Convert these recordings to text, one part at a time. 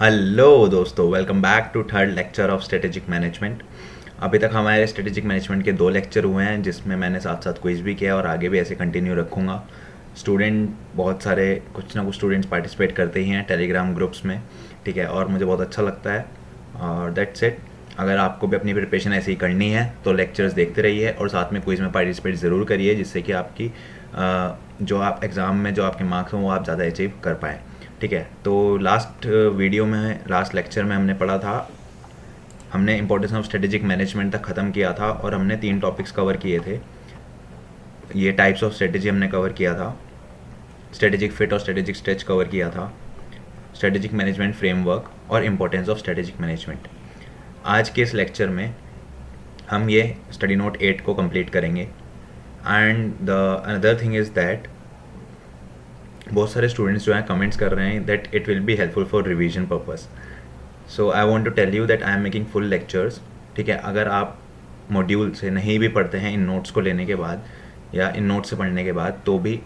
Hello दोस्तों, welcome back to third lecture of strategic management. अभी तक हमारे स्ट्रेटेजिक मैनेजमेंट के 2 लेक्चर हुए हैं, जिसमें मैंने साथ साथ क्विज भी किया और आगे भी ऐसे कंटिन्यू रखूँगा। स्टूडेंट बहुत सारे, कुछ ना कुछ स्टूडेंट्स पार्टिसिपेट करते ही हैं टेलीग्राम ग्रुप्स में, ठीक है, और मुझे बहुत अच्छा लगता है। और दैट्स इट। अगर आपको भी अपनी प्रिपरेशन ऐसी ही करनी है तो लेक्चर्स देखते रहिए और साथ में क्विज़ में पार्टिसिपेट ज़रूर करिए, जिससे कि आपकी जो आप एग्ज़ाम में जो आपके मार्क्स हों वो आप ज़्यादा अचीव कर पाएँ, ठीक है। तो लास्ट वीडियो में, लास्ट लेक्चर में हमने पढ़ा था, हमने इंपॉर्टेंस ऑफ स्ट्रेटेजिक मैनेजमेंट तक ख़त्म किया था और हमने 3 टॉपिक्स कवर किए थे। ये टाइप्स ऑफ स्ट्रेटेजी हमने कवर किया था, स्ट्रेटेजिक फिट और स्ट्रेटेजिक स्ट्रेच कवर किया था, स्ट्रेटेजिक मैनेजमेंट फ्रेमवर्क और इंपॉर्टेंस ऑफ स्ट्रेटेजिक मैनेजमेंट। आज के इस लेक्चर में हम ये स्टडी नोट 8 को कंप्लीट करेंगे। And the another thing is that बहुत सारे स्टूडेंट्स जो हैं कमेंट्स कर रहे हैं that it will be helpful for revision purpose. So I want to tell you that I am making full lectures, ठीक है। अगर आप मॉड्यूल से नहीं भी पढ़ते हैं इन नोट्स को लेने के बाद या इन नोट्स से पढ़ने के बाद, तो भी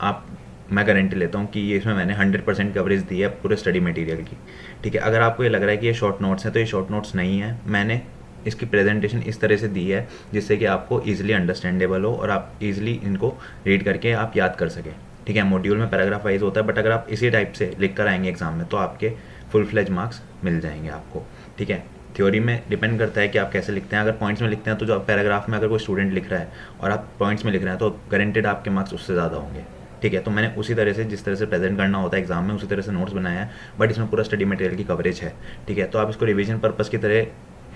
आप, मैं गारंटी लेता हूँ कि ये इसमें मैंने 100% कवरेज दी है पूरे स्टडी मटेरियल की, ठीक है। अगर आपको ये लग रहा है कि ये शॉर्ट नोट्स हैं, तो ये शॉर्ट नोट्स नहीं है। मैंने इसकी प्रेजेंटेशन इस तरह से दी है जिससे कि आपको ईजिली अंडरस्टैंडेबल हो और आप ईजिली इनको रीड करके आप याद कर सकें, ठीक है। मॉड्यूल में पैराग्राफ वाइज होता है, बट अगर आप इसी टाइप से लिख कर आएंगे एग्जाम में तो आपके फुल फ्लेज मार्क्स मिल जाएंगे आपको, ठीक है। थ्योरी में डिपेंड करता है कि आप कैसे लिखते हैं। अगर पॉइंट्स में लिखते हैं तो जो पैराग्राफ में अगर कोई स्टूडेंट लिख रहा है और आप पॉइंट्स में लिख रहे हैं तो गारंटेड आपके मार्क्स उससे ज़्यादा होंगे, ठीक है। तो मैंने उसी तरह से, जिस तरह से प्रेजेंट करना होता है एग्जाम में, उसी तरह से नोट्स बनाया है, बट इसमें पूरा स्टडी मटेरियल की कवरेज है, ठीक है। तो आप इसको रिवीजन पर्पज़ की तरह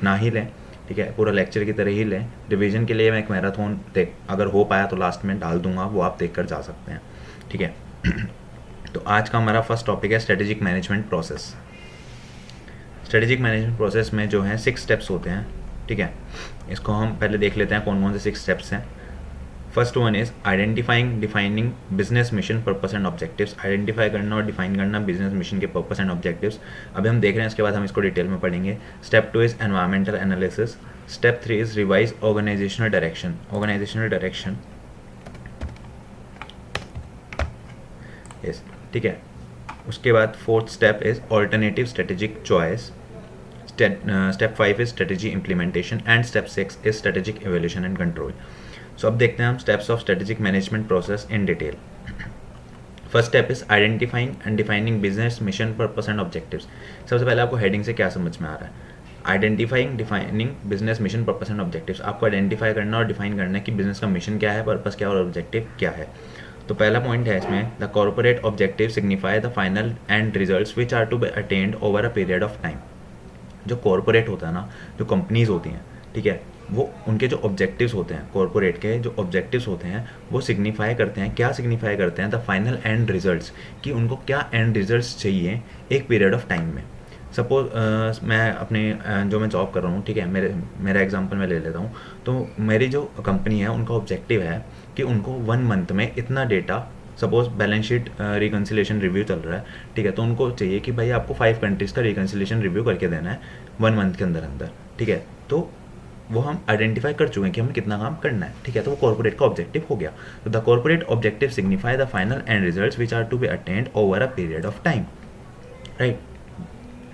ना ही लें, ठीक है, पूरा लेक्चर की तरह ही लें। रिवीजन के लिए मैं एक मैराथन देख, अगर हो पाया तो लास्ट में डाल दूंगा, वो आप देख कर जा सकते हैं, ठीक है। तो आज का हमारा फर्स्ट टॉपिक है strategic management process. Strategic management process में जो है 6 स्टेप्स होते हैं, ठीक है। इसको हम पहले देख लेते हैं कौन कौन से 6 स्टेप्स हैं। First one is identifying, defining business mission, purpose and objectives. Identify करना और डिफाइन करना बिजनेस मिशन के पर्पस एंड ऑब्जेक्टिव्स अभी हम देख रहे हैं, इसके बाद हम इसको डिटेल में पढ़ेंगे। Step 2 is environmental analysis. Step 3 is revise organisational direction. Organisational direction, yes, ठीक है। उसके बाद fourth step is alternative strategic choice. Step 5 is strategy implementation and step 6 is strategic evaluation and control. So अब देखते हैं हम steps of strategic management process in detail. First step is identifying and defining business mission, purpose and objectives. सबसे पहले आपको heading से क्या समझ में आ रहा है? Identifying, defining business mission, purpose and objectives. आपको आइडेंटिफाई करना और डिफाइन करना है कि बिजनेस का मिशन क्या है, पर्पस क्या है और ऑब्जेक्टिव क्या है। तो पहला पॉइंट है इसमें, the corporate objective signify the final and results which are to be attend over a period of time. जो कॉर्पोरेट होता है ना, जो कंपनीज होती हैं, ठीक है, वो उनके जो ऑब्जेक्टिव्स होते हैं, कॉर्पोरेट के जो ऑब्जेक्टिव्स होते हैं वो सिग्निफाई करते हैं, क्या सिग्निफाई करते हैं? द फाइनल एंड रिजल्ट्स, कि उनको क्या एंड रिजल्ट्स चाहिए एक पीरियड ऑफ टाइम में। सपोज मैं अपने जो मैं जॉब कर रहा हूँ, ठीक है, मेरा एग्जांपल मैं ले लेता हूँ। तो मेरी जो कंपनी है उनका ऑब्जेक्टिव है कि उनको 1 मंथ में इतना data, suppose balance sheet reconciliation review चल रहा है, ठीक है, तो उनको चाहिए कि भाई आपको 5 कंट्रीज़ का रिकन्सिलेशन रिव्यू करके देना है 1 मंथ के अंदर अंदर, ठीक है। तो वो हम आइडेंटिफाई कर चुके हैं कि हमें कितना काम करना है, ठीक है। तो वो कॉर्पोरेट का ऑब्जेक्टिव हो गया। तो the corporate objective signify the final and results which are to be attend over a period of time, right.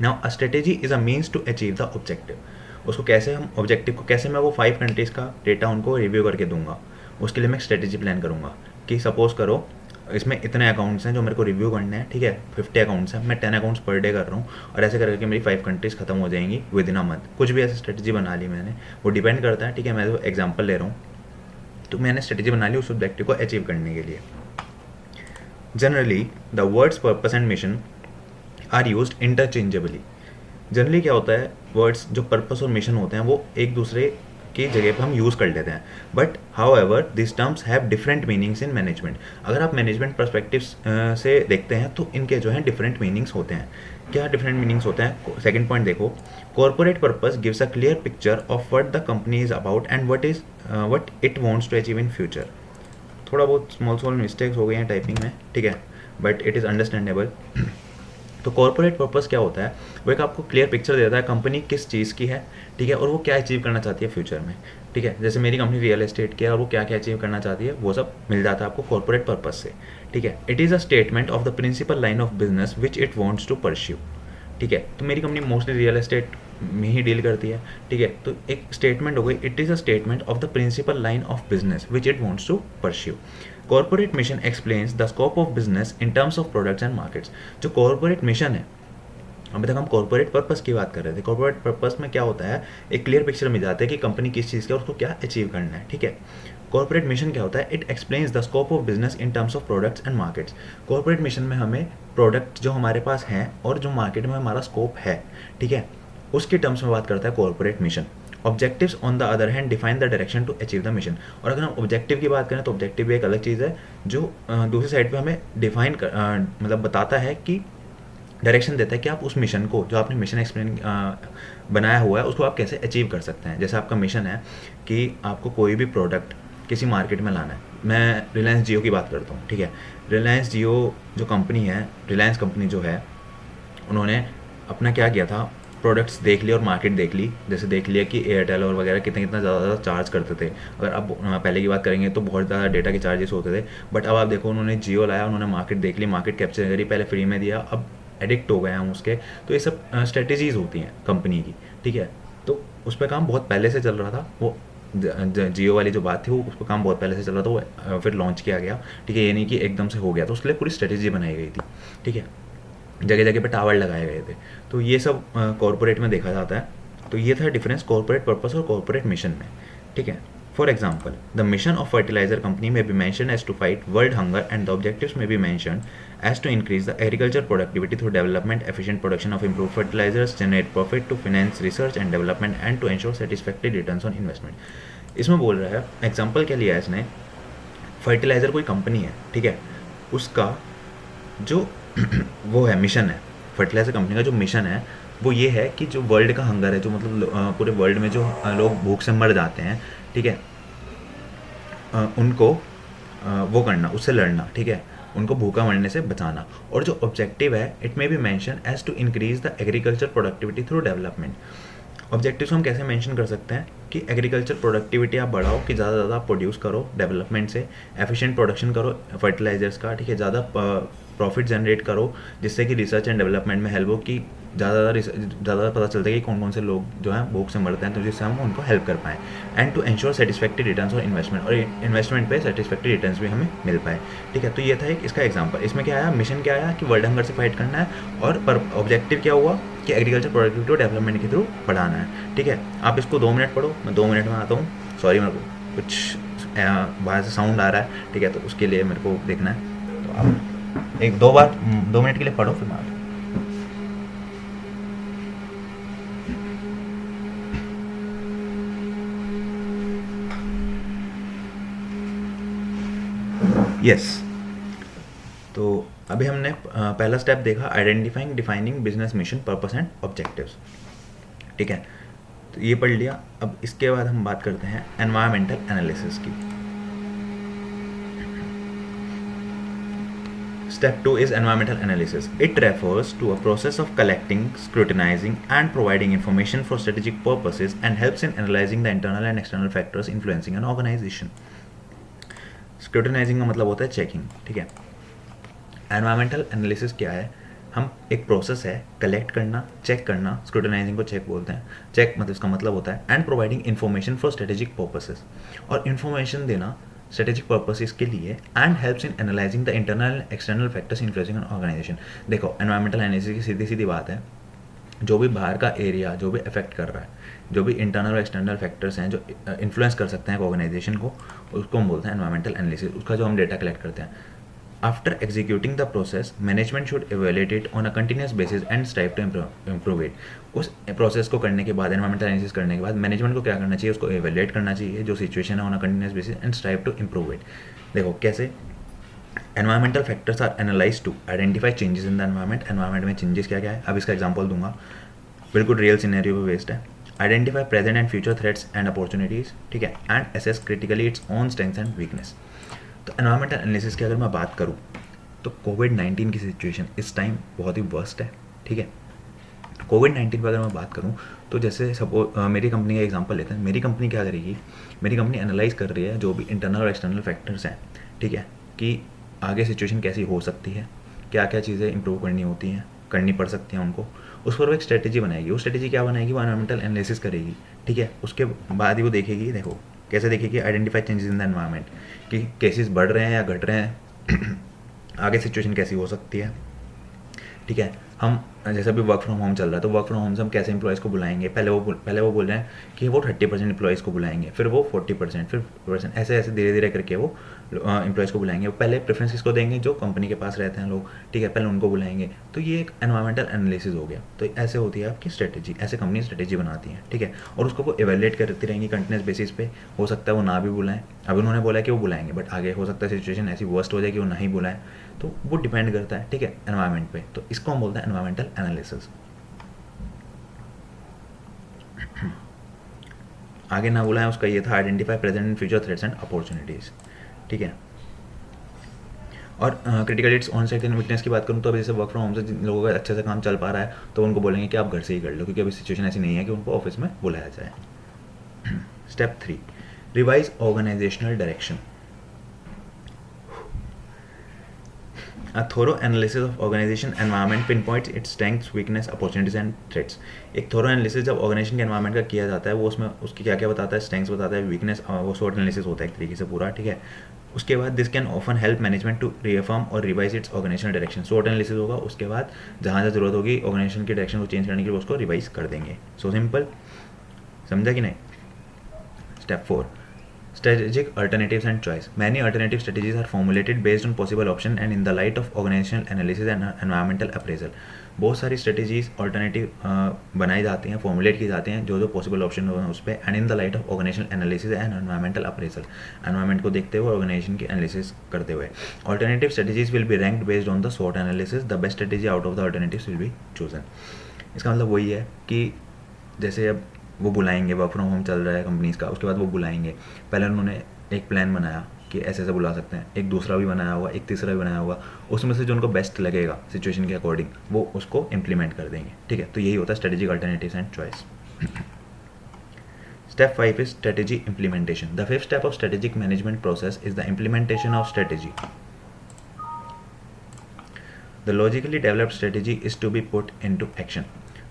Now a strategy is a means to achieve the objective. उसको कैसे हम, objective को कैसे मैं वो 5 कंट्रीज़ का data उनको review करके दूंगा, उसके लिए मैं स्ट्रेटेजी प्लान करूँगा कि सपोज करो इसमें इतने अकाउंट्स हैं जो मेरे को रिव्यू करने हैं, ठीक है, 50 अकाउंट्स हैं, मैं 10 अकाउंट्स पर डे कर रहा हूँ और ऐसे करके मेरी 5 कंट्रीज़ खत्म हो जाएंगी विद इन अ मंथ। कुछ भी ऐसी स्ट्रेटेजी बना ली मैंने, वो डिपेंड करता है, ठीक है, मैं जो एग्जांपल ले रहा हूँ, तो मैंने स्ट्रेटेजी बना ली उस ऑब्जेक्टिव को अचीव करने के लिए। Generally the words purpose and mission are used interchangeably. Generally क्या होता है, वर्ड्स जो पर्पस और मिशन होते हैं वो एक दूसरे की जगह पर हम यूज़ कर लेते हैं, but how ever this terms have different meanings in management. अगर आप मैनेजमेंट परस्पेक्टिव से देखते हैं तो इनके जो हैं डिफरेंट मीनिंग्स होते हैं। क्या डिफरेंट मीनिंग्स होते हैं? सेकंड पॉइंट देखो, corporate purpose gives a clear picture of what the company is about and what it wants to achieve in future. थोड़ा बहुत स्मॉल मिस्टेक्स हो गए हैं टाइपिंग में, ठीक है, बट इट इज़ अंडरस्टैंडेबल। तो कॉर्पोरेट पर्पस क्या होता है? वो एक आपको क्लियर पिक्चर देता है कंपनी किस चीज़ की है, ठीक है, और वो क्या अचीव करना चाहती है फ्यूचर में, ठीक है। जैसे मेरी कंपनी रियल एस्टेट की है और वो क्या क्या अचीव करना चाहती है वो सब मिल जाता है आपको कॉर्पोरेट पर्पस से, ठीक है। It is a statement of the principle line of business which it wants to pursue, ठीक है। तो मेरी कंपनी मोस्टली रियल एस्टेट में ही डील करती है, ठीक है। तो एक स्टेटमेंट हो गई, it is a statement of the principle line of business which it wants to pursue. Corporate mission explains the scope of business in terms of products and markets. जो कॉर्पोरेट मिशन है, अभी तक हम corporate purpose की बात कर रहे थे। कॉर्पोरेट पर्पस में क्या होता है, एक क्लियर पिक्चर मिल जाता है कि कंपनी किस चीज़ का और उसको क्या अचीव करना है, ठीक है। कॉर्पोरेट मिशन क्या होता है, it explains the scope of business in terms of products and markets. Corporate mission में हमें प्रोडक्ट जो हमारे पास हैं और जो मार्केट में हमारा स्कोप है, ठीक है, उसके टर्म्स में बात करता है corporate mission. Objectives on the other hand define the direction to achieve the mission. और अगर हम ऑब्जेक्टिव की बात करें तो ऑब्जेक्टिव भी एक अलग चीज़ है जो दूसरी साइड पे हमें डिफाइन मतलब बताता है कि डायरेक्शन देता है कि आप उस मिशन को, जो आपने मिशन एक्सप्लेन बनाया हुआ है, उसको आप कैसे अचीव कर सकते हैं। जैसे आपका मिशन है कि आपको कोई भी प्रोडक्ट किसी मार्केट में लाना है। मैं रिलायंस जियो की बात करता हूँ, ठीक है। रिलायंस जियो जो कंपनी है, रिलायंस कंपनी जो है, उन्होंने अपना क्या किया था, प्रोडक्ट्स देख लिए और मार्केट देख ली। जैसे देख लिया कि एयरटेल और वगैरह कितना कितना ज़्यादा चार्ज करते थे। अगर अब पहले की बात करेंगे तो बहुत ज़्यादा डेटा के चार्जेस होते थे, बट अब आप देखो उन्होंने जियो लाया, उन्होंने मार्केट देख ली, मार्केट कैप्चर करी, पहले फ्री में दिया, अब एडिक्ट हो गए हम उसके। तो ये सब स्ट्रेटेजीज़ होती हैं कंपनी की, ठीक है। तो उस पर काम बहुत पहले से चल रहा था। वो जियो वाली जो बात थी वो, उस पर काम बहुत पहले से चल रहा था, वो फिर लॉन्च किया गया, ठीक है। ये नहीं कि एकदम से हो गया, तो उसके लिए पूरी स्ट्रेटेजी बनाई गई थी, ठीक है। जगह जगह पे टावर लगाए गए थे। तो ये सब कॉर्पोरेट में देखा जाता है। तो ये था डिफरेंस कॉर्पोरेट पर्पस और कॉर्पोरेट मिशन में, ठीक है। For example, the mission of fertiliser company may be mentioned as to fight world hunger and the objectives may be mentioned as to increase the agriculture productivity through development, efficient production of improve fertilisers, generate profit to finance research and development and to ensure satisfactory returns on investment. इसमें बोल रहा है, example क्या लिया है इसने, fertiliser कोई company है, ठीक है, उसका जो वो है मिशन है, फर्टिलाइजर कंपनी का जो मिशन है वो ये है कि जो वर्ल्ड का हंगर है, जो मतलब पूरे वर्ल्ड में जो लोग भूख से मर जाते हैं, ठीक है, उनको वो करना, उससे लड़ना, ठीक है, उनको भूखा मरने से बचाना। और जो ऑब्जेक्टिव है, it may be mention as to increase the agriculture productivity through development. Objectives हम कैसे मेंशन कर सकते हैं कि एग्रीकल्चर प्रोडक्टिविटी आप बढ़ाओ, कि ज़्यादा ज़्यादा प्रोड्यूस करो डेवलपमेंट से, एफिशिएंट प्रोडक्शन करो फर्टिलाइजर्स का, ठीक है, ज़्यादा प्रॉफिट जनरेट करो, जिससे कि रिसर्च एंड डेवलपमेंट में हेल्प हो, कि ज़्यादा पता चलता है कि कौन कौन से लोग जो हैं भूख से मरते हैं, तो जिससे हम उनको हेल्प कर पाएँ। And to ensure satisfactory returns और इन्वेस्टमेंट, और इन्वेस्टमेंट पे सेटिस्फैक्टरी रिटर्न्स भी हमें मिल पाए, ठीक है। तो ये था एक इसका एग्जाम्पल। इसमें क्या आया, मिशन क्या आया कि वर्ल्ड हंगर से फाइट करना है, और पर ऑब्जेक्टिव क्या हुआ कि एग्रीकल्चर प्रोडक्टिविटी और डेवलपमेंट के थ्रू बढ़ाना है, ठीक है। आप इसको 2 मिनट पढ़ो, मैं 2 मिनट में आता हूँ। सॉरी, मेरे को कुछ बाहर से साउंड आ रहा है, ठीक है, तो उसके लिए मेरे को देखना है। तो आप 1-2 बार 2 मिनट के लिए पढ़ो, फिर मैं आता हूँ। यस, तो अभी हमने पहला स्टेप देखा, identifying defining business mission, purpose and objectives, ठीक है। तो ये पढ़ लिया। अब इसके बाद हम बात करते हैं एनवायरमेंटल एनालिसिस की। Step 2 is environmental analysis. It refers to a process of collecting, scrutinizing, and providing information for strategic purposes and helps in analyzing the internal and external factors influencing an organization. Scrutinizing का मतलब होता है checking, ठीक है। Environmental analysis क्या है, हम एक प्रोसेस है कलेक्ट करना, चेक करना, स्क्रूटनाइजिंग को चेक बोलते हैं। चेक मतलब इसका मतलब होता है and providing information for strategic purposes, और इन्फॉर्मेशन देना स्ट्रेटेजिक पर्पसेस के लिए, and helps in analysing the internal and external factors influencing an organisation. देखो, एनवायरमेंटल एनालिसिस की सीधी सीधी बात है, जो भी बाहर का एरिया जो भी अफेक्ट कर रहा है, जो भी इंटरनल और एक्सटर्नल फैक्टर्स हैं जो इन्फ्लुएंस कर सकते हैं ऑर्गेनाइजेशन को, उसको हम बोलते हैं एनवायरमेंटल एनालिसिस। उसका जो हम डेटा कलेक्ट करते हैं, after executing the process management should evaluate it on a continuous basis and strive to improve it. उस प्रोसेस को करने के बाद, एनवायरमेंटल एनालिसिस करने के बाद, मैनेजमेंट को क्या करना चाहिए, उसको इवेल्युएट करना चाहिए जो सिचुएशन है on a continuous basis and strive to improve it. देखो कैसे, environmental factors are analyse to identify changes in the environment. Environment में चेंजेस क्या क्या है, अब इसका एग्जांपल दूंगा, बिल्कुल रियल सिनेरियो पे बेस्ड है। Identify present and future threats and opportunities, ठीक है, and assess critically its own strengths and weakness. तो एनवायरमेंटल एनालिसिस की अगर मैं बात करूँ तो कोविड-19 की सिचुएशन इस टाइम बहुत ही वर्स्ट है, ठीक है। कोविड-19 पर अगर मैं बात करूँ तो जैसे सपोज मेरी कंपनी का एग्जांपल लेते हैं। मेरी कंपनी क्या करेगी, मेरी कंपनी एनालाइज कर रही है जो भी इंटरनल और एक्सटर्नल फैक्टर्स हैं, ठीक है, कि आगे सिचुएशन कैसी हो सकती है, क्या क्या चीज़ें इंप्रूव करनी होती हैं, करनी पड़ सकती हैं उनको, उस पर वो एक स्ट्रेटेजी बनाएगी। वो स्ट्रेटेजी क्या बनाएगी, वो एनवायरमेंटल एनालिसिस करेगी, ठीक है। उसके बाद ही वो देखेगी, देखो कैसे देखेगी, identify changes in the environment, कि केसेस बढ़ रहे हैं या घट रहे हैं आगे सिचुएशन कैसी हो सकती है, ठीक है। हम जैसे अभी वर्क फ्रॉम होम चल रहा है, तो वर्क फ्रॉम होम से हम कैसे एम्प्लॉयज़ को बुलाएंगे, पहले वो बोल रहे हैं कि वो 30% एम्प्लॉयज़ को बुलाएंगे, फिर वो 40%, फिर 50%, ऐसे ऐसे धीरे धीरे करके वो एम्प्लॉयज़ को बुलाएंगे। वो पहले प्रेफरेंस किसको देंगे, जो कंपनी के पास रहते हैं लोग, ठीक है, पहले उनको बुलाएंगे। तो ये एक एनवायरमेंटल एनालिसिस हो गया। तो ऐसे होती है आपकी स्ट्रेटेजी, ऐसे कंपनी स्ट्रेटेजी बनाती है, ठीक है। और उसको वो एवेल्युएट करती रहेंगी कंटिन्यूस बेसिस पे। हो सकता है वो ना भी बुलाएं, अभी उन्होंने बोला कि वो बुलाएंगे, बट आगे हो सकता है सिचुएशन ऐसी वर्स्ट हो जाए कि वो नहीं बुलाएं, तो वो डिपेंड करता है, ठीक है, एनवायरनमेंट पे। तो इसको हम बोलते हैं एनवायरमेंटल एनालिसिस। आगे ना बुलाएं, उसका ये था identify present and future threats and opportunities, ठीक है। और critical hits on site and weakness की बात करूँ तो अभी जैसे वर्क फ्रॉम होम से जिन लोगों का अच्छे से काम चल पा रहा है, तो उनको बोलेंगे कि आप घर से ही कर लो, क्योंकि अभी सिचुएशन ऐसी नहीं है कि उनको ऑफिस में बुलाया जाए। Step 3, revise organisational direction. A thorough analysis of organization environment pinpoints its strengths, weakness, opportunities and threats। एक थोरो एनालिसिस जब ऑर्गेनाइजेशन के एनवायरनमेंट का किया जाता है, वो उसमें उसकी क्या क्या बताता है, स्ट्रेंथ्स बताता है, वीकनेस, वो शॉर्ट एनालिसिस होता है एक तरीके से पूरा, ठीक है। उसके बाद this can often help management to reform और revise its organisational direction. Short analysis होगा, उसके बाद जहाँ जहाँ जरूरत होगी ऑर्गेनाइजेशन की डायरेक्शन को चेंज करने के लिए उसको रिवाइज कर देंगे। सो सिंपल, समझा कि नहीं। Step 4, strategic alternatives and choice। Many alternative strategies are formulated based on possible option and in the light of organizational analysis and environmental appraisal। बहुत सारी स्ट्रेटेजीज ऑल्टरनेटिव बनाई जाती हैं, फॉर्मुलेट की जाती हैं, जो जो पॉसिबल ऑप्शन हो उस पर, and in the light of organisational analysis and environmental appraisal. Environment को देखते हुए, ऑर्गेनाइजेशन की एनालिसिस करते हुए। Alternative strategies will be ranked based on the SWOT analysis. The best strategy out of the alternatives will be chosen. इसका मतलब वही है कि जैसे अब वो बुलाएंगे, वर्क फ्रॉम होम चल रहा है कंपनीज़ का, उसके बाद वो बुलाएंगे। पहले उन्होंने एक प्लान बनाया कि ऐसे ऐसे बुला सकते हैं, एक दूसरा भी बनाया होगा, एक तीसरा भी बनाया होगा, उसमें से जो उनको बेस्ट लगेगा सिचुएशन के अकॉर्डिंग वो उसको इम्प्लीमेंट कर देंगे, ठीक है। तो यही होता है strategic alternatives and choice. Step 5 is strategy implementation. The fifth step of strategic management process is the implementation of strategy. The logically developed strategy is to be put into action.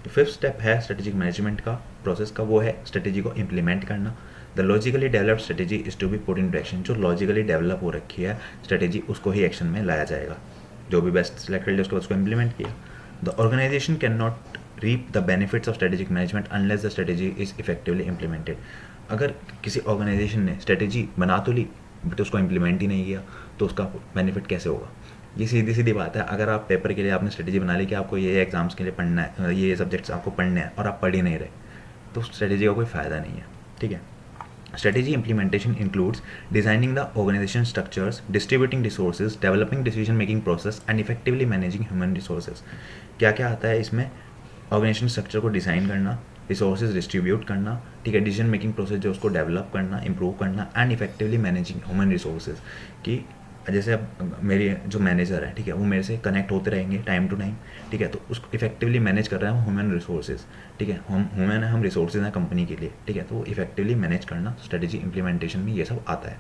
तो fifth step है strategic management का process का, वो है strategy को implement करना। The logically developed strategy is to be put in action. जो logically develop हो रखी है स्ट्रेटेजी, उसको ही एक्शन में लाया जाएगा। जो भी बेस्ट सेलेक्ट कर लिया उसके बाद उसको इम्प्लीमेंट किया। The organisation can not reap the benefits of strategic management unless the strategy is effectively implemented. अगर किसी ऑर्गेनाइजेशन ने स्ट्रेटेजी बना तो ली बट उसको इम्प्लीमेंट ही नहीं किया, तो उसका बेनिफिट कैसे होगा। ये सीधी सीधी बात है। अगर आप पेपर के लिए आपने स्ट्रेटेजी बना ली कि आपको ये एग्जाम्स के लिए पढ़ना है, ये सब्जेक्ट्स आपको पढ़ने हैं, और आप पढ़ ही नहीं रहे, तो स्ट्रेटेजी का कोई फ़ायदा नहीं है, ठीक है। Strategy implementation includes designing the organisation structures, distributing resources, developing decision making process and effectively managing human resources. क्या क्या आता है इसमें, ऑर्गेनाइजेशन स्ट्रक्चर को डिज़ाइन करना, रिसोर्सेज डिस्ट्रीब्यूट करना, ठीक है, डिसीजन मेकिंग प्रोसेस जो उसको डेवलप करना, इंप्रूव करना, and effectively managing human resources. कि जैसे अब मेरी जो मैनेजर है, ठीक है, वो मेरे से कनेक्ट होते रहेंगे टाइम टू टाइम, ठीक है, तो उसको इफेक्टिवली मैनेज कर रहे हैं ह्यूमन रिसोर्सेज, ठीक है, हम रिसोर्सेज हैं कंपनी के लिए, ठीक है, तो इफेक्टिवली मैनेज करना स्ट्रेटेजी इंप्लीमेंटेशन में ये सब आता है।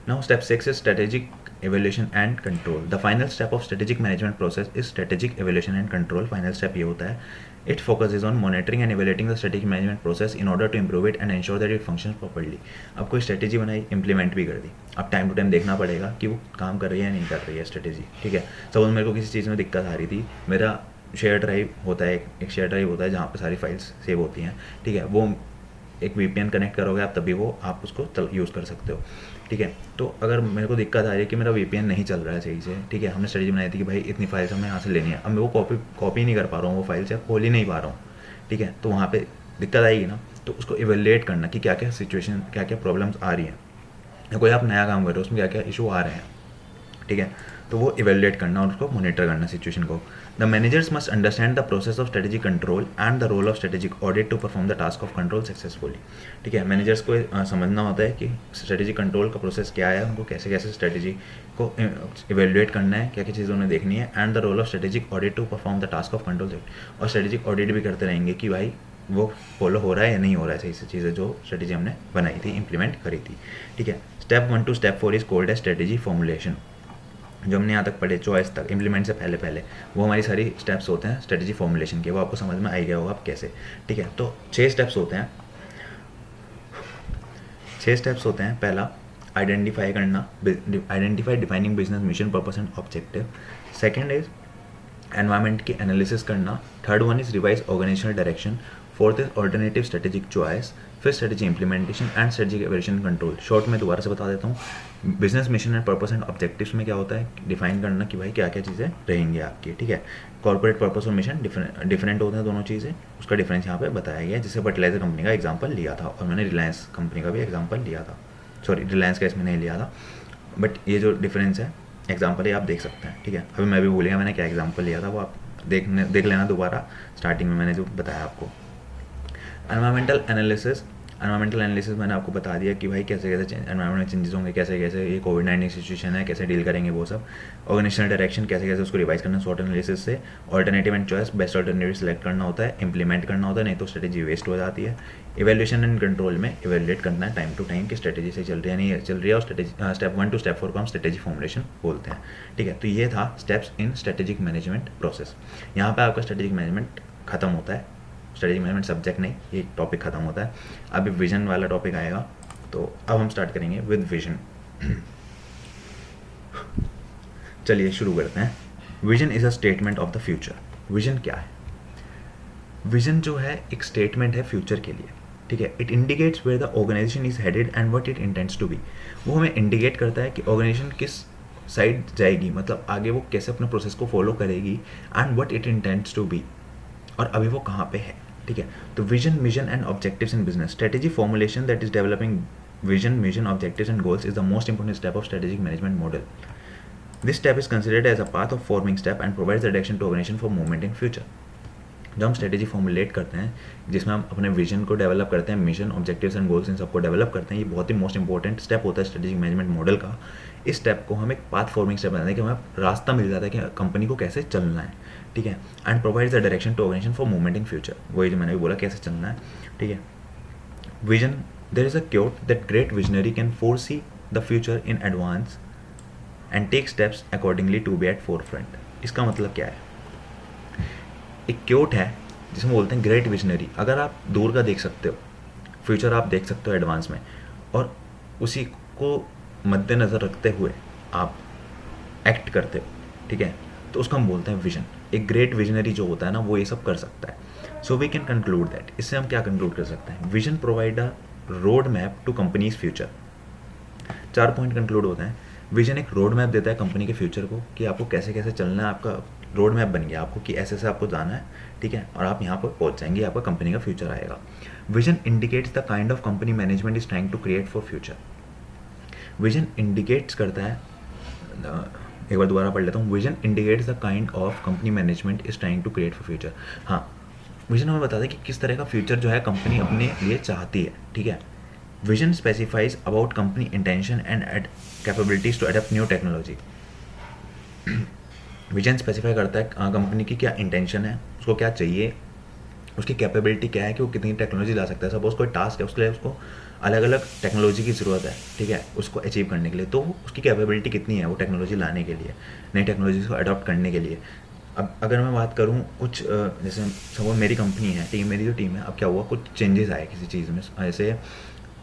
Now step 6 is strategic evaluation and control। The final step of strategic management process is strategic evaluation and control। Final step ये होता है, it focuses on monitoring and evaluating the strategic management process in order to improve it and ensure that it functions properly। अब कोई strategy बनाई, implement भी कर दी, अब time to time देखना पड़ेगा कि वो काम कर रही है या नहीं कर रही है स्ट्रेटेजी, ठीक है। सपोज मेरे को किसी चीज़ में दिक्कत आ रही थी, मेरा शेयर ड्राइव होता है, एक शेयर ड्राइव होता है जहाँ पर सारी फाइल्स सेव होती हैं, ठीक है, वो एक VPN कनेक्ट करोगे आप, तभी वो आप उसको यूज़ कर सकते हो, ठीक है। तो अगर मेरे को दिक्कत आ रही है कि मेरा VPN नहीं चल रहा है सही से, ठीक है, हमने स्ट्रेटेजी बनाई थी कि भाई इतनी फाइल्स हमें यहाँ से लेनी है, अब मैं वो कॉपी नहीं कर पा रहा हूँ, वो फाइल से खोल ही नहीं पा रहा हूँ, ठीक है, तो वहाँ पे दिक्कत आएगी ना। तो उसको इवेल्युएट करना कि क्या क्या सिचुएशन, क्या क्या प्रॉब्लम्स आ रही हैं, या कोई आप नया काम कर रहे हो उसमें क्या क्या इशू आ रहे हैं, ठीक है, तो वो इवेल्युएट करना और उसको मॉनिटर करना सिचुएशन को। The managers must understand the process of strategic control and the role of strategic audit to perform the task of control successfully, ठीक है। मैनेजर्स को समझना होता है कि स्ट्रेटेजिक कंट्रोल का प्रोसेस क्या है, उनको कैसे कैसे स्ट्रेटेजी को इवेल्युएट करना है, क्या क्या चीज़ें उन्हें देखनी है, and the role of strategic audit to perform the task of control. और स्ट्रेटेजिक ऑडिट भी करते रहेंगे कि भाई वो फॉलो हो रहा है या नहीं हो रहा है सही से चीज़ें जो स्ट्रेटेजी हमने बनाई थी, इंप्लीमेंट करी थी, ठीक है। Step 1 to step 4 is called है स्ट्रेटेजी फॉर्मुलेशन। जो हमने यहाँ तक पढ़े चॉइस तक, इम्प्लीमेंट से पहले पहले, वो हमारी सारी स्टेप्स होते हैं स्ट्रेटजी फॉर्मुलेशन के, वो आपको समझ में आ गया होगा आप कैसे। ठीक है, तो 6 स्टेप्स होते हैं, 6 स्टेप्स होते हैं। पहला आइडेंटिफाई करना, identify defining business mission purpose and objective. Second is environment की एनालिसिस करना। Third one is revise organisational direction. Fourth is alternative strategic choice. फिर strategy implementation and strategic evaluation control. Short में दोबारा से बता देता हूँ, business mission and purpose and objectives में क्या होता है, डिफाइन करना कि भाई क्या क्या चीज़ें रहेंगी आपकी। ठीक है, कॉर्पोरेट पर्पस और मिशन डिफरेंट होते हैं दोनों चीज़ें, उसका डिफरेंस यहाँ पे बताया गया है। जिससे फर्टिलाइजर कंपनी का एग्जाम्पल लिया था और मैंने रिलायंस कंपनी का भी एग्जाम्पल लिया था। सॉरी, रिलायंस का इसमें नहीं लिया था, बट ये जो डिफरेंस है एग्जाम्पल ये आप देख सकते हैं। ठीक है, अभी मैं भी भूलेगा मैंने क्या एग्जाम्पल लिया था, वो आप देख लेना दोबारा, स्टार्टिंग में मैंने जो बताया आपको। एनवायरमेंटल एनालिसिस मैंने आपको बता दिया कि भाई कैसे कैसे एनवायरमेंट में चेंजेस होंगे, कैसे कैसे ये कोविड-19 सिचुएशन है कैसे डील करेंगे वो सब। ऑर्गेनाइजेशनल डायरेक्शन कैसे कैसे उसको रिवाइज करना स्वॉट एनालिसिस से। Alternative and choice, best alternative select करना होता है, इंप्लीमेंट करना होता है, नहीं तो स्ट्रेटेजी वेस्ट हो जाती है। इवेल्यूशन एंड कंट्रोल में इवेल्युएट करना है टाइम टू टाइम कि स्ट्रेटेजी से चल रही है नहीं चल रही है, और स्ट्रेटेजी स्टेप 1 to स्टेप 4 को हम स्ट्रेटेजी फॉर्मुलेशन बोलते हैं। ठीक है, तो ये था steps in strategic management process. यहाँ पे आपका स्ट्रेटेजिक मैनेजमेंट खत्म होता है, स्ट्रेटेजिक मैनेजमेंट सब्जेक्ट नहीं, ये टॉपिक खत्म होता है। अभी विजन वाला टॉपिक आएगा, तो अब हम स्टार्ट करेंगे विद विजन। चलिए शुरू करते हैं। Vision is a statement of the future. Vision क्या है? विजन जो है एक स्टेटमेंट है फ्यूचर के लिए। ठीक है, it indicates where the organisation is headed and what it intends to be. वो हमें इंडिकेट करता है कि ऑर्गेनाइजेशन किस साइड जाएगी, मतलब आगे वो कैसे अपने प्रोसेस को फॉलो करेगी, and what it intends to be, और अभी वो कहाँ पे है। ठीक है, तो vision, mission and objectives in business. Strategy formulation that is developing vision, mission, objectives and goals is the most important step of strategic management model. This step is considered as a path of forming step and provides the direction to organisation for movement in future. जब हम strategy formulate करते हैं, जिसमें हम अपने vision को develop करते हैं, mission, objectives and goals in सबको डेवलप करते हैं, ये बहुत ही मोस्ट इंपॉर्टेंट स्टेप होता है स्ट्रेटेजिक मैनेजमेंट मॉडल का। इस स्टेप को हम एक पाथ फॉर्मिंग स्टेप बताते हैं कि हमें रास्ता मिल जाता है कि कंपनी को कैसे चलना है। ठीक है, and provides the direction to organisation for movement in future. वही जो मैंने भी बोला कैसे चलना है। ठीक है, vision, there is a quote that great visionary can foresee the future in advance and take steps accordingly to be at forefront. इसका मतलब क्या है? एक क्योट है जिसमें बोलते हैं ग्रेट विजनरी। अगर आप दूर का देख सकते हो, फ्यूचर आप देख सकते हो एडवांस में, और उसी को मद्देनज़र रखते हुए आप एक्ट करते हो, ठीक है, तो उसको हम बोलते हैं विजन। एक ग्रेट विजनरी जो होता है ना, वो ये सब कर सकता है। So we can conclude that, इससे हम क्या कंक्लूड कर सकते हैं? Vision provide a road map to company's future. 4 point conclude होते हैं। विजन एक रोड मैप देता है कंपनी के फ्यूचर को, कि आपको कैसे कैसे चलना है, आपका रोड मैप बन गया आपको कि ऐसे ऐसे आपको जाना है। ठीक है, और आप यहाँ पर पहुँच जाएंगे, आपका कंपनी का फ्यूचर आएगा। Vision indicates the kind of company management is trying to create for future. Vision indicates करता है, एक बार दोबारा पढ़ लेता हूँ। Vision indicates the kind of company management is trying to create for future. हाँ, विजन हमें बताता है कि किस तरह का फ्यूचर जो है कंपनी अपने लिए चाहती है। ठीक है, vision specifies about company intention and capabilities to adopt new technology. Vision specify करता है कंपनी की क्या इंटेंशन है, उसको क्या चाहिए, उसकी कैपेबिलिटी क्या है कि वो कितनी टेक्नोलॉजी ला सकता है। सपोज कोई टास्क है, उसके लिए उसको अलग अलग टेक्नोलॉजी की ज़रूरत है। ठीक है, उसको अचीव करने के लिए, तो उसकी कैपेबिलिटी कितनी है वो टेक्नोलॉजी लाने के लिए, नई टेक्नोलॉजी को अडॉप्ट करने के लिए। अब अगर मैं बात करूँ कुछ जैसे सपोज मेरी कंपनी है, टीम, मेरी जो टीम है, अब क्या हुआ, कुछ चेंजेस आए किसी चीज़ में, जैसे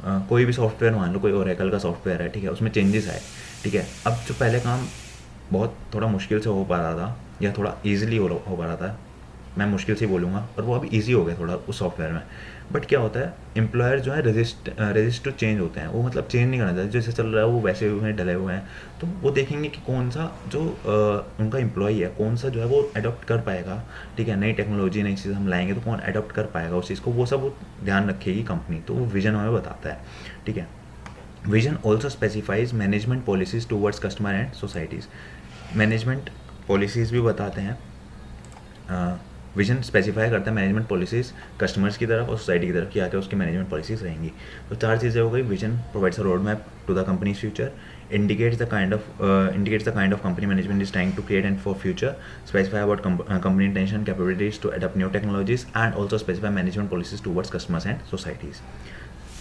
कोई भी सॉफ्टवेयर मान लो, कोई ओरेकल का सॉफ्टवेयर है, ठीक है, उसमें चेंजेस आए। ठीक है, अब जो पहले काम बहुत थोड़ा मुश्किल से हो पा रहा था, या थोड़ा ईजिली हो पा रहा था, मैं मुश्किल से बोलूँगा, और वो अब इजी हो गया थोड़ा उस सॉफ्टवेयर में। बट क्या होता है, एम्प्लॉयर जो है रेजिस्ट टू चेंज होते हैं, वो मतलब चेंज नहीं करना चाहते, जैसे चल रहा है वो वैसे हुए हैं, डले हुए हैं। तो वो देखेंगे कि कौन सा जो उनका एम्प्लॉई है, कौन सा जो है वो अडॉप्ट कर पाएगा। ठीक है, नई टेक्नोलॉजी, नई चीज़ हम लाएंगे तो कौन अडॉप्ट कर पाएगा उस चीज़ को, वो सब वो ध्यान रखेगी कंपनी। तो वो विजन हमें बताता है। ठीक है, vision also specifies management policies towards customer and societies. Management policies भी बताते हैं, विजन स्पेसिफाई करता है मैनेजमेंट पॉलिसीज़ कस्टमर्स की तरफ और सोसाइटी की तरफ, कि आके उसकी मैनेजमेंट पॉलिसीज़ रहेंगी। तो 4 चीज़ें हो गई। Vision provides a road map to the company's future, indicates the kind of company management is trying to create and for future, specify about company intention, capabilities to adopt new technologies, and also specify management policies towards customers and societies.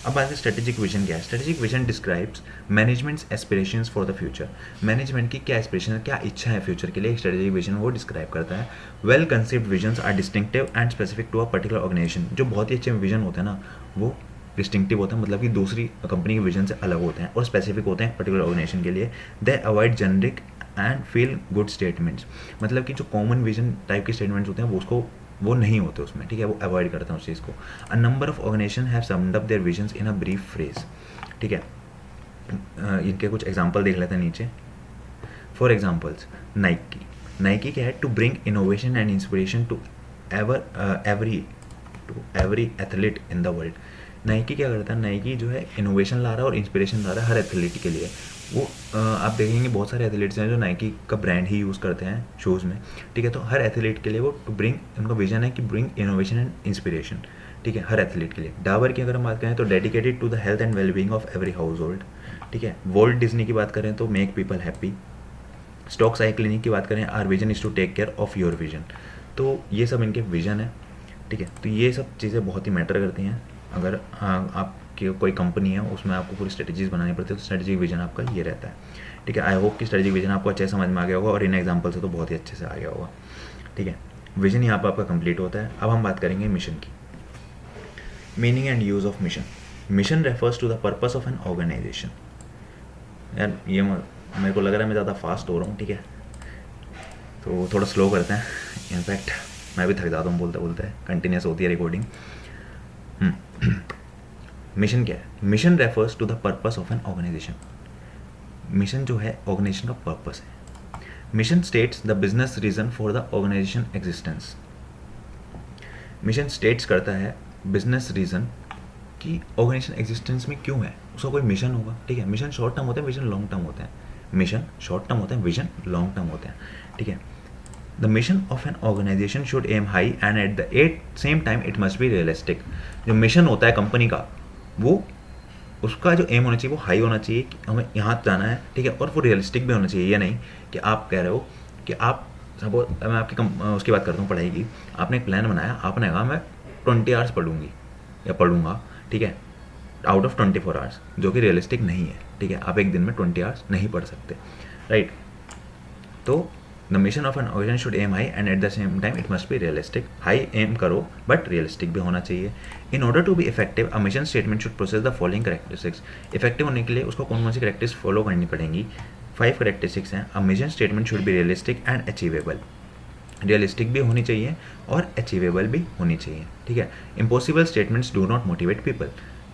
अब बात है strategic vision क्या है। Strategic vision describes managements aspirations for the future. Management की क्या aspiration है, क्या इच्छा है फ्यूचर के लिए, स्ट्रेटेजिक विजन वो डिस्क्राइब करता है। Well conceived visions are distinctive and specific to a particular organisation. जो बहुत ही अच्छे विजन होते हैं ना, वो डिस्टिंक्टिव होते हैं, मतलब कि दूसरी कंपनी के विजन से अलग होते हैं, और स्पेसिफिक होते हैं पर्टिकुलर ऑर्गेनाइजेशन के लिए। दे avoid generic and feel good statements. मतलब कि जो कॉमन विजन टाइप के स्टेटमेंट्स होते हैं वो नहीं होते उसमें, ठीक है, वो अवॉइड करते हैं उस चीज़ को। A number of organisation have summed up their visions in a brief phrase, ठीक है। इनके कुछ एग्जांपल देख लेते हैं नीचे। फॉर एग्जांपल्स, नाइकी क्या है, to bring innovation and inspiration to every athlete in the world. Nike क्या करता है, नाइकी जो है इनोवेशन ला रहा है और इंस्पिरेशन ला रहा है हर एथलीट के लिए। वो आप देखेंगे बहुत सारे एथलीट्स हैं जो नाइकी का ब्रांड ही यूज़ करते हैं शूज़ में, ठीक है। तो हर एथलीट के लिए वो टू ब्रिंग, उनका विजन है कि ब्रिंग इनोवेशन एंड इंस्पिरेशन, ठीक है, हर एथलीट के लिए। डाबर की अगर हम बात करें तो dedicated to the health and wellbeing of every household, ठीक है। वॉल्ट डिज्नी की बात करें तो make people happy. Stokes Eye Clinic की बात करें, our vision is to take care of your vision. तो ये सब इनके विजन है, ठीक है। तो ये सब चीज़ें बहुत ही मैटर करती हैं। अगर आपकी कोई कंपनी है उसमें आपको पूरी स्ट्रेटजीज बनानी पड़ती है, तो स्ट्रेटजिक विजन आपका ये रहता है, ठीक है। आई होप कि स्ट्रेटजिक विजन आपको अच्छे समझ में आ गया होगा, और इन एग्जाम्पल से तो बहुत ही अच्छे से आ गया होगा, ठीक है। विजन यहाँ पर आपका कंप्लीट होता है। अब हम बात करेंगे मिशन की। Meaning and use of mission. Mission refers to the purpose of an organisation. यार ये मेरे को लग रहा है मैं ज़्यादा फास्ट हो रहा हूँ, ठीक है, तो थोड़ा स्लो करते हैं। इनफैक्ट मैं भी थक जाता हूँ बोलते बोलते, कंटिन्यूस होती है रिकॉर्डिंग। मिशन क्या है, mission refers to the purpose of an organisation. Mission जो है ऑर्गेनाइजेशन का पर्पस है। Mission states the business reason for the organisation existence. Mission states करता है बिजनेस रीजन कि ऑर्गेनाइजेशन एग्जिस्टेंस में क्यों है, उसका कोई मिशन होगा, ठीक है। मिशन शॉर्ट टर्म होते हैं, विजन लॉन्ग टर्म होते हैं। मिशन शॉर्ट टर्म होते हैं, विजन लॉन्ग टर्म होते हैं, ठीक है। The mission of an organisation should aim high and at the same time it must be realistic. जो मिशन होता है कंपनी का, वो उसका जो एम होना चाहिए वो हाई होना चाहिए कि हमें यहाँ जाना है, ठीक है, और वो रियलिस्टिक भी होना चाहिए। ये नहीं कि आप कह रहे हो कि आप सपोज, मैं आपकी उसकी बात करता हूँ पढ़ाई की। आपने एक प्लान बनाया, आपने कहा मैं 20 आवर्स पढ़ूंगी या पढ़ूंगा, ठीक है, आउट ऑफ 24 आवर्स, जो कि रियलिस्टिक नहीं है, ठीक है। आप एक दिन में 20 आवर्स नहीं पढ़ सकते, राइट। तो the mission of an organisation should aim high and at the same time it must be realistic. High aim करो बट रियलिस्टिक भी होना चाहिए। In order to be effective a mission statement should process the following characteristics. Effective होने के लिए उसको कौन कौन सी करेक्टरिस्टिक्स फॉलो करनी पड़ेंगी। 5 करेक्टरिस्टिक्स हैं। अ mission statement should be realistic and achievable. Realistic भी होनी चाहिए और अचीवेबल भी होनी चाहिए, ठीक है। Impossible statements do not motivate people,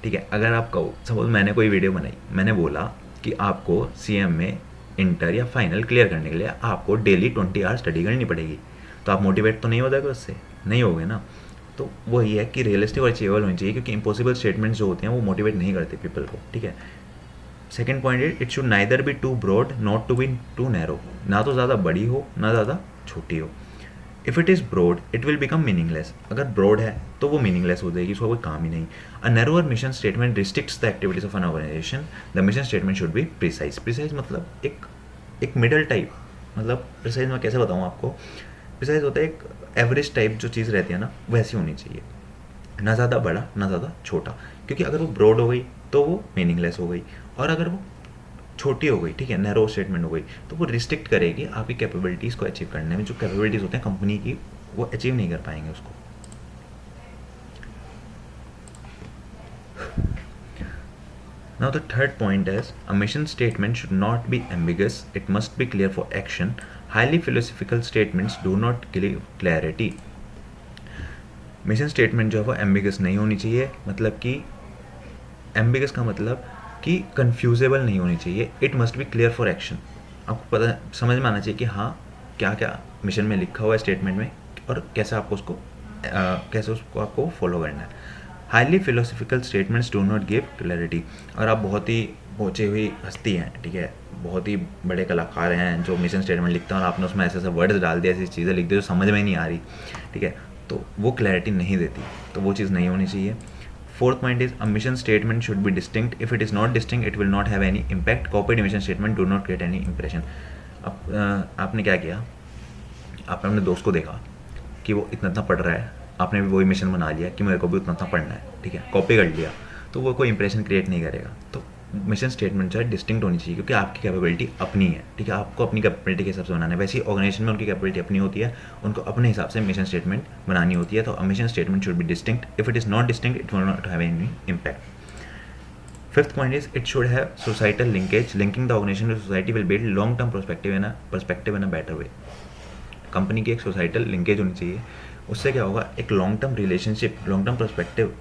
ठीक है। अगर आप कहो, सपोज मैंने कोई वीडियो बनाई, मैंने बोला कि आपको सीएम में इंटर या फाइनल क्लियर करने के लिए आपको डेली 20 आवर स्टडी करनी पड़ेगी, तो आप मोटिवेट तो नहीं हो जाएगा, उससे नहीं होगे ना। तो वही है कि रियलिस्टिक और अचीवेबल होनी चाहिए, क्योंकि इम्पॉसिबल स्टेटमेंट्स जो होते हैं वो मोटिवेट नहीं करते पीपल को, ठीक है। सेकेंड पॉइंट है, it should neither be too broad not to be too narrow. ना तो ज़्यादा बड़ी हो ना ज़्यादा छोटी हो। If it is broad it will become meaningless. अगर ब्रॉड है तो वो मीनिंगलेस हो जाएगी, उसका कोई काम ही नहीं। A narrower mission statement restricts the activities of an organisation. The mission statement should be precise. Precise मतलब एक मिडल टाइप, मतलब प्रिसाइज मैं कैसे बताऊँ आपको। प्रिसाइज होता है एक एवरेज टाइप जो चीज़ रहती है ना, वैसी होनी चाहिए, ना ज़्यादा बड़ा ना ज़्यादा छोटा। क्योंकि अगर वो ब्रॉड हो गई तो वो मीनिंगलेस हो गई, और अगर वो छोटी हो गई, ठीक है, नैरो स्टेटमेंट हो गई, तो वो रिस्ट्रिक्ट करेगी आपकी कैपेबिलिटीज़ को अचीव करने में। जो कैपेबिलिटीज़ होते हैं कंपनी की, वो अचीव नहीं कर पाएंगे उसको। Now the third point is a mission statement should not B ambiguous, it must B clear for action. Highly philosophical statements do not give clarity. Mission statement जो है वो एम्बिगस नहीं होनी चाहिए, मतलब कि एम्बिगस का मतलब कि कन्फ्यूजेबल नहीं होनी चाहिए। It must B clear for action. आपको पता समझ में आना चाहिए कि हाँ क्या क्या मिशन में लिखा हुआ है स्टेटमेंट में, और कैसे आपको उसको कैसे उसको आपको फॉलो करना है। Highly philosophical statements do not give clarity. अगर आप बहुत ही पहुँची हुई हस्ती हैं, ठीक है, बहुत ही बड़े कलाकार हैं जो मिशन स्टेटमेंट लिखते हैं और आपने उसमें ऐसे ऐसे वर्ड्स डाल दिया, ऐसी चीज़ें लिख दी जो समझ में ही नहीं आ रही, ठीक है, तो वो क्लैरिटी नहीं देती, तो वो चीज़ नहीं होनी चाहिए। Fourth point is a mission statement should be distinct. If it is not distinct, it will not have any impact. Copied mission statement do not create any impression. अब आपने क्या किया, आपने अपने दोस्त को देखा कि वो इतना इतना पढ़ रहा है, आपने भी वही मिशन बना लिया कि मेरे को भी उतना इतना पढ़ना है, ठीक है, कॉपी कर लिया। तो वो कोई इंप्रेशन क्रिएट नहीं करेगा। तो मिशन स्टेटमेंट जो है डिस्टिंक्ट होनी चाहिए, क्योंकि आपकी कैपेबिलिटी अपनी है, ठीक है, आपको अपनी कैपेबिलिटी के हिसाब से बनाना है। वैसे ही ऑर्गेनाइजेशन में उनकी कैपेबिलिटी अपनी होती है, उनको अपने हिसाब से मिशन स्टेटमेंट बनानी होती है। तो mission statement should be distinct. If it is not distinct it will not have any impact. Fifth point is it should have societal linkage. Linking the organization to society will build long-term perspective in a better way. Company की एक societal linkage होनी चाहिए, उससे क्या होगा, एक long term relationship, long term perspective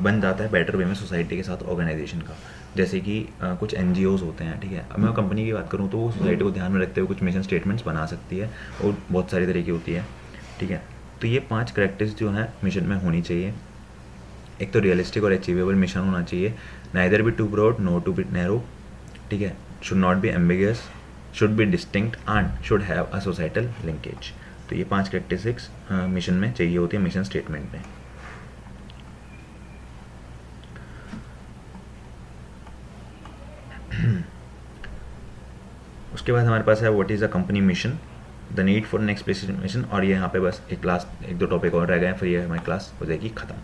बन जाता है बेटर वे में सोसाइटी के साथ ऑर्गेनाइजेशन का। जैसे कि कुछ NGOs होते हैं, ठीक है, अब मैं कंपनी की बात करूँ तो वो सोसाइटी को ध्यान में रखते हुए कुछ मिशन स्टेटमेंट्स बना सकती है, और बहुत सारी तरीके होती है, ठीक है। तो ये 5 करैक्टर्स जो हैं मिशन में होनी चाहिए। एक तो रियलिस्टिक और अचीवेबल मिशन होना चाहिए, neither be too broad not to be narrow, ठीक है, should not be ambiguous, should be distinct and should have a societal linkage. तो ये 5 कैरेक्टरिस्टिक्स मिशन में चाहिए होती है, मिशन स्टेटमेंट में। उसके बाद हमारे पास है what is a company mission, the need for an explicit mission, और ये यहाँ पे बस एक दो टॉपिक और रह गए हैं, फिर ये हमारी क्लास हो जाएगी खत्म।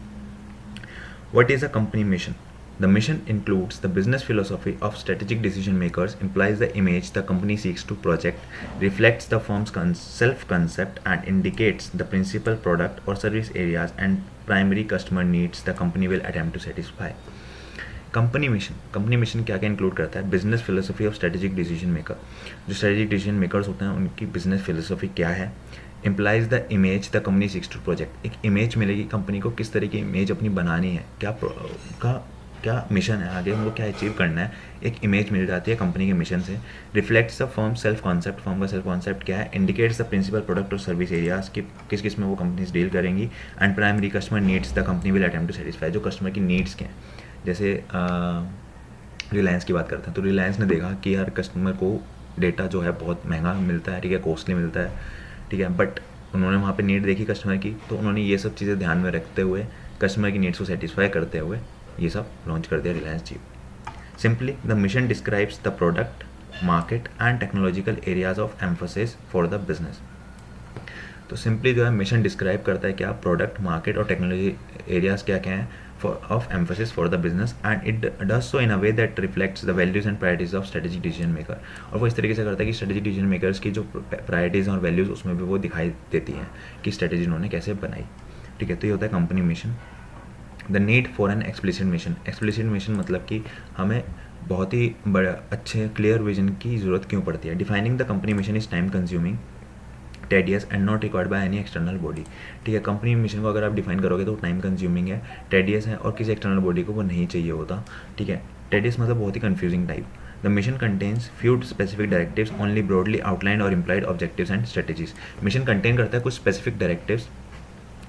What is a company mission? The mission includes the business philosophy of strategic decision makers, implies the image the company seeks to project, reflects the firm's self-concept, and indicates the principal product or service areas and primary customer needs the company will attempt to satisfy. Company mission क्या क्या include करता है? Business philosophy of strategic decision maker, जो strategic decision makers होते हैं उनकी business philosophy क्या है। Implies the image the company seeks to project, एक इमेज मिलेगी कंपनी को, किस तरह की इमेज अपनी बनानी है, क्या मिशन है आगे, उनको क्या अचीव करना है, एक इमेज मिल जाती है कंपनी के मिशन से। Reflects the firm self concept, firm का सेल्फ कॉन्सेप्ट क्या है। इंडिकेट्स द प्रिंसिपल प्रोडक्ट और सर्विस एरियाज की किस किस में वो कंपनीज डील करेंगी। And primary customer needs the company will attempt to satisfy, जो कस्टमर की नीड्स क्या हैं। जैसे रिलायंस की बात करते हैं तो रिलायंस ने देखा कि यार कस्टमर को डेटा जो है बहुत महंगा मिलता है, ठीक है, कॉस्टली मिलता है, ठीक है, बट उन्होंने वहाँ पे नीड देखी कस्टमर की, तो उन्होंने ये सब चीज़ें ध्यान में रखते हुए, कस्टमर की नीड्स को सेटिस्फाई करते हुए ये सब लॉन्च कर दिया Reliance jeep. Simply the mission describes the product, market and technological areas of emphasis for the business. तो सिंपली जो है मिशन डिस्क्राइब करता है क्या, प्रोडक्ट, मार्केट और टेक्नोलॉजी एरियाज क्या क्या हैं of emphasis for the business, and it does so in a way that reflects the values and priorities of strategic decision maker। और वो इस तरीके से करता है कि strategic decision makers की जो प्रायोरिटीज़ और वैल्यूज़ उसमें भी वो दिखाई देती हैं कि स्ट्रेटेजी उन्होंने कैसे बनाई, ठीक है। तो ये होता है company mission. The need for an explicit mission, explicit mission मतलब कि हमें बहुत ही बड़ा अच्छे क्लियर विजन की ज़रूरत क्यों पड़ती है। Defining the company mission is time consuming, tedious and not required by any external body, ठीक है। कंपनी मिशन को अगर आप डिफाइन करोगे तो टाइम कंज्यूमिंग है, टेडियस है, और किसी एक्सटर्नल बॉडी को वो नहीं चाहिए होता, ठीक है। टेडियस मतलब बहुत ही confusing type. The mission contains few specific directives only broadly outlined or implied objectives and strategies. Mission contain करता है कुछ स्पेसिफिक डायरेक्टिव्स